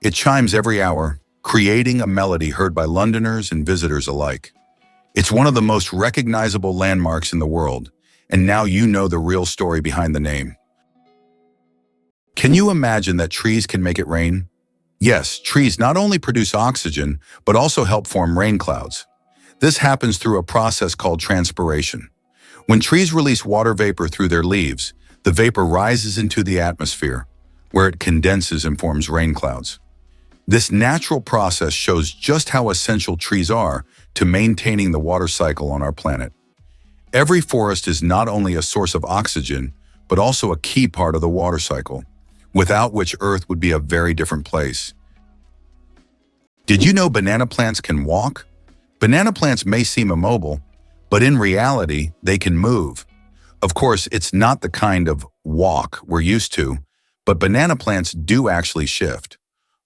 It chimes every hour, creating a melody heard by Londoners and visitors alike. It's one of the most recognizable landmarks in the world, and now you know the real story behind the name. Can you imagine that trees can make it rain? Yes, trees not only produce oxygen, but also help form rain clouds. This happens through a process called transpiration. When trees release water vapor through their leaves, the vapor rises into the atmosphere, where it condenses and forms rain clouds. This natural process shows just how essential trees are to maintaining the water cycle on our planet. Every forest is not only a source of oxygen, but also a key part of the water cycle, without which Earth would be a very different place. Did you know banana plants can walk? Banana plants may seem immobile, but in reality, they can move. Of course, it's not the kind of walk we're used to, but banana plants do actually shift.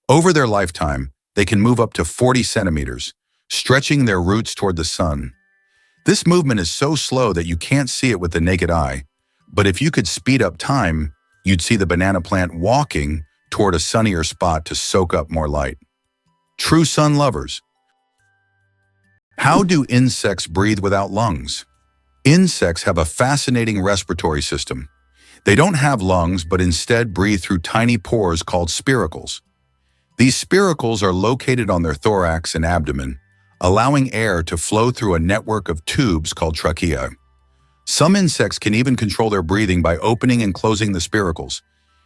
Over their lifetime, they can move up to 40 centimeters, stretching their roots toward the sun. This movement is so slow that you can't see it with the naked eye, but if you could speed up time, you'd see the banana plant walking toward a sunnier spot to soak up more light. True sun lovers. How do insects breathe without lungs? Insects have a fascinating respiratory system. They don't have lungs, but instead breathe through tiny pores called spiracles. These spiracles are located on their thorax and abdomen, allowing air to flow through a network of tubes called tracheae. Some insects can even control their breathing by opening and closing the spiracles,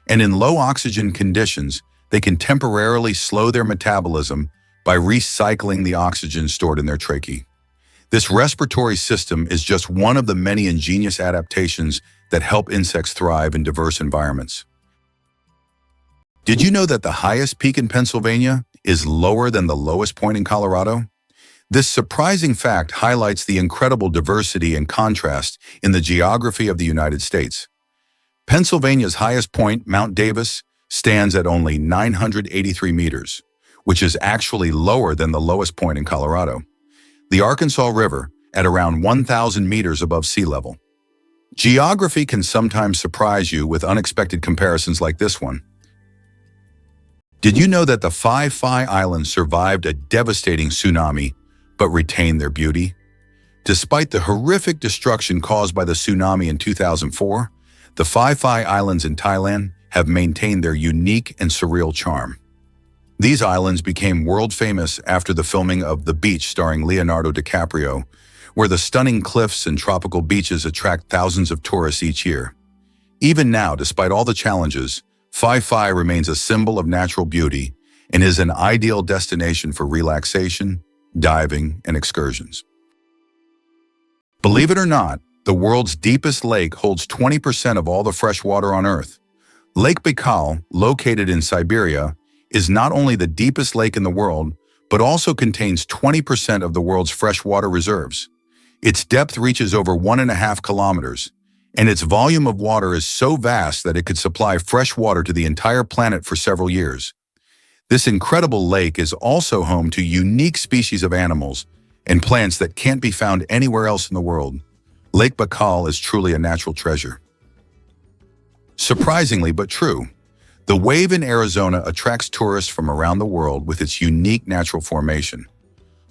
and in low oxygen conditions, they can temporarily slow their metabolism by recycling the oxygen stored in their tracheae. This respiratory system is just one of the many ingenious adaptations that help insects thrive in diverse environments. Did you know that the highest peak in Pennsylvania is lower than the lowest point in Colorado? This surprising fact highlights the incredible diversity and contrast in the geography of the United States. Pennsylvania's highest point, Mount Davis, stands at only 983 meters, which is actually lower than the lowest point in Colorado. The Arkansas River, at around 1,000 meters above sea level. Geography can sometimes surprise you with unexpected comparisons like this one. Did you know that the Phi Islands survived a devastating tsunami, but retained their beauty? Despite the horrific destruction caused by the tsunami in 2004, the Phi Islands in Thailand have maintained their unique and surreal charm. These islands became world famous after the filming of The Beach starring Leonardo DiCaprio, where the stunning cliffs and tropical beaches attract thousands of tourists each year. Even now, despite all the challenges, Phi remains a symbol of natural beauty and is an ideal destination for relaxation, diving, and excursions. Believe it or not, The world's deepest lake holds 20% of all the fresh water on Earth. Lake Baikal, located in Siberia, is not only the deepest lake in the world, but also contains 20% of the world's freshwater reserves. Its depth reaches over 1.5 kilometers, and its volume of water is so vast that it could supply fresh water to the entire planet for several years. This incredible lake is also home to unique species of animals and plants that can't be found anywhere else in the world. Lake Baikal is truly a natural treasure. Surprisingly but true, the Wave in Arizona attracts tourists from around the world with its unique natural formation.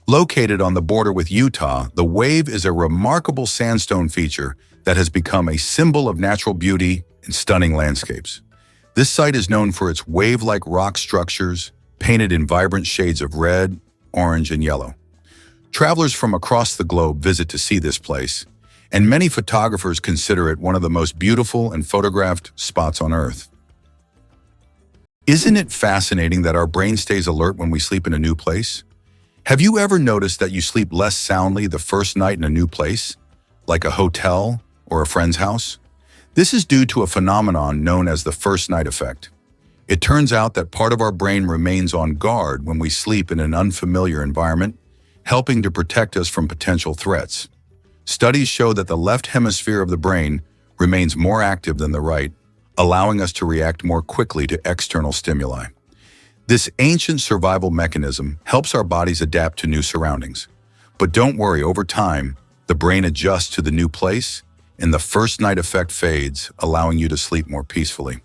Located on the border with Utah, the Wave is a remarkable sandstone feature that has become a symbol of natural beauty and stunning landscapes. This site is known for its wave-like rock structures, painted in vibrant shades of red, orange, and yellow. Travelers from across the globe visit to see this place, and many photographers consider it one of the most beautiful and photographed spots on Earth. Isn't it fascinating that our brain stays alert when we sleep in a new place? Have you ever noticed that you sleep less soundly the first night in a new place, like a hotel or a friend's house? This is due to a phenomenon known as the first night effect. It turns out that part of our brain remains on guard when we sleep in an unfamiliar environment, helping to protect us from potential threats. Studies show that the left hemisphere of the brain remains more active than the right, allowing us to react more quickly to external stimuli. This ancient survival mechanism helps our bodies adapt to new surroundings. But don't worry, over time, the brain adjusts to the new place, and the first night effect fades, allowing you to sleep more peacefully.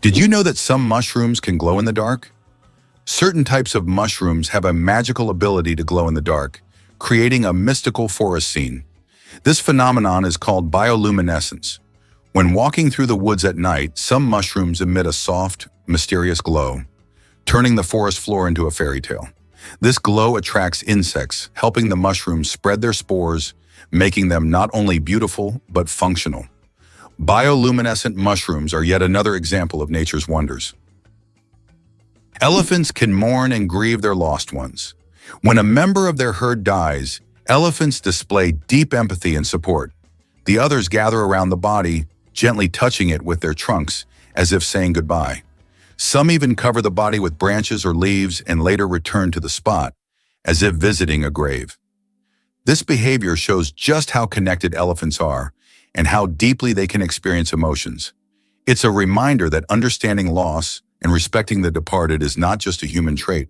Did you know that some mushrooms can glow in the dark? Certain types of mushrooms have a magical ability to glow in the dark, creating a mystical forest scene. This phenomenon is called bioluminescence. When walking through the woods at night, some mushrooms emit a soft, mysterious glow, turning the forest floor into a fairy tale. This glow attracts insects, helping the mushrooms spread their spores, making them not only beautiful, but functional. Bioluminescent mushrooms are yet another example of nature's wonders. Elephants can mourn and grieve their lost ones. When a member of their herd dies, elephants display deep empathy and support. The others gather around the body, gently touching it with their trunks, as if saying goodbye. Some even cover the body with branches or leaves and later return to the spot, as if visiting a grave. This behavior shows just how connected elephants are and how deeply they can experience emotions. It's a reminder that understanding loss and respecting the departed is not just a human trait.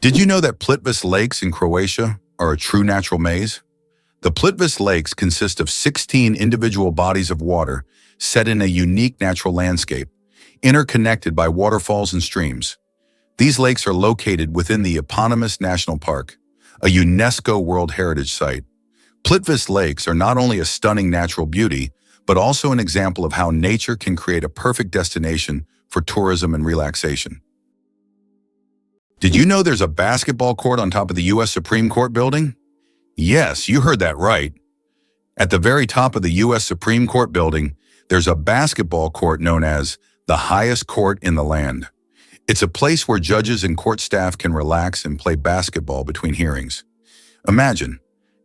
Did you know that Plitvice Lakes in Croatia are a true natural maze? The Plitvice Lakes consist of 16 individual bodies of water set in a unique natural landscape, interconnected by waterfalls and streams. These lakes are located within the eponymous National Park, a UNESCO World Heritage Site. Plitvice Lakes are not only a stunning natural beauty, but also an example of how nature can create a perfect destination for tourism and relaxation. Did you know there's a basketball court on top of the U.S. Supreme Court building? Yes, you heard that right. At the very top of the U.S. Supreme Court building, there's a basketball court known as the highest court in the land. It's a place where judges and court staff can relax and play basketball between hearings. Imagine,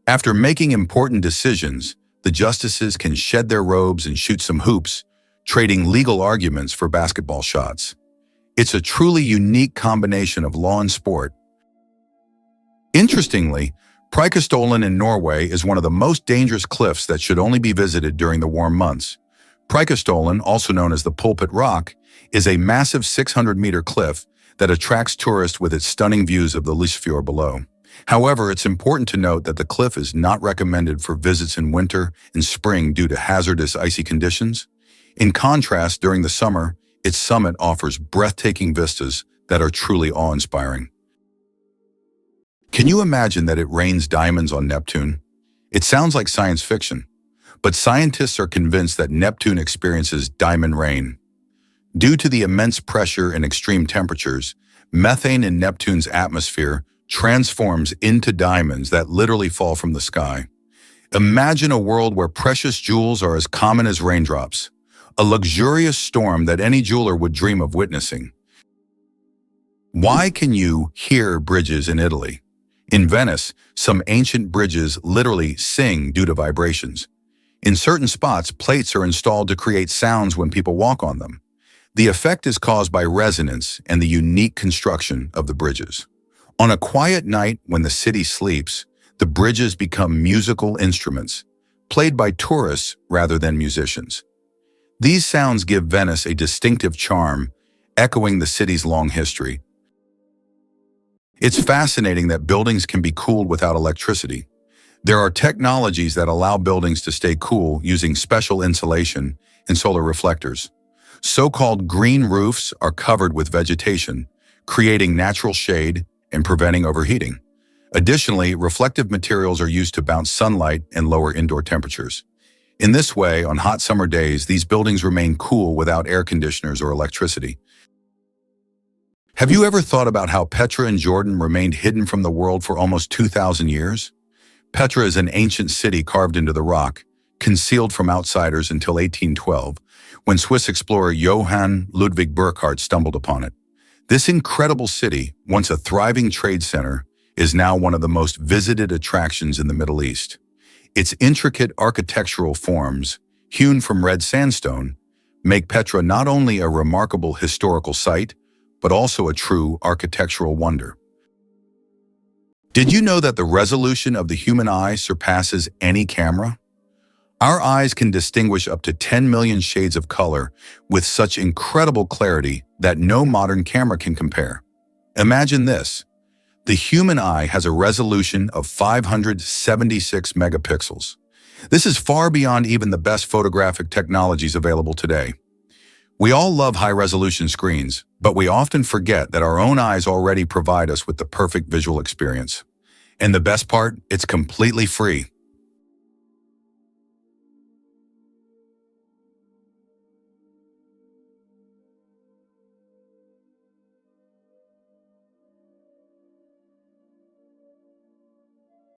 after making important decisions, the justices can shed their robes and shoot some hoops, trading legal arguments for basketball shots. It's a truly unique combination of law and sport. Interestingly, Preikestolen in Norway is one of the most dangerous cliffs that should only be visited during the warm months. Preikestolen, also known as the Pulpit Rock, is a massive 600-meter cliff that attracts tourists with its stunning views of the Lysefjord below. However, it's important to note that the cliff is not recommended for visits in winter and spring due to hazardous icy conditions. In contrast, during the summer, its summit offers breathtaking vistas that are truly awe-inspiring. Can you imagine that it rains diamonds on Neptune? It sounds like science fiction, but scientists are convinced that Neptune experiences diamond rain. Due to the immense pressure and extreme temperatures, methane in Neptune's atmosphere transforms into diamonds that literally fall from the sky. Imagine a world where precious jewels are as common as raindrops, a luxurious storm that any jeweler would dream of witnessing. Why can you hear bridges in Italy? In Venice, some ancient bridges literally sing due to vibrations. In certain spots, plates are installed to create sounds when people walk on them. The effect is caused by resonance and the unique construction of the bridges. On a quiet night when the city sleeps, the bridges become musical instruments, played by tourists rather than musicians. These sounds give Venice a distinctive charm, echoing the city's long history. It's fascinating that buildings can be cooled without electricity. There are technologies that allow buildings to stay cool using special insulation and solar reflectors. So-called green roofs are covered with vegetation, creating natural shade and preventing overheating. Additionally, reflective materials are used to bounce sunlight and lower indoor temperatures. In this way, on hot summer days, these buildings remain cool without air conditioners or electricity. Have you ever thought about how Petra in Jordan remained hidden from the world for almost 2,000 years? Petra is an ancient city carved into the rock, concealed from outsiders until 1812, when Swiss explorer Johann Ludwig Burckhardt stumbled upon it. This incredible city, once a thriving trade center, is now one of the most visited attractions in the Middle East. Its intricate architectural forms, hewn from red sandstone, make Petra not only a remarkable historical site, but also a true architectural wonder. Did you know that the resolution of the human eye surpasses any camera? Our eyes can distinguish up to 10 million shades of color with such incredible clarity that no modern camera can compare. Imagine this. The human eye has a resolution of 576 megapixels. This is far beyond even the best photographic technologies available today. We all love high-resolution screens, but we often forget that our own eyes already provide us with the perfect visual experience. And the best part, it's completely free.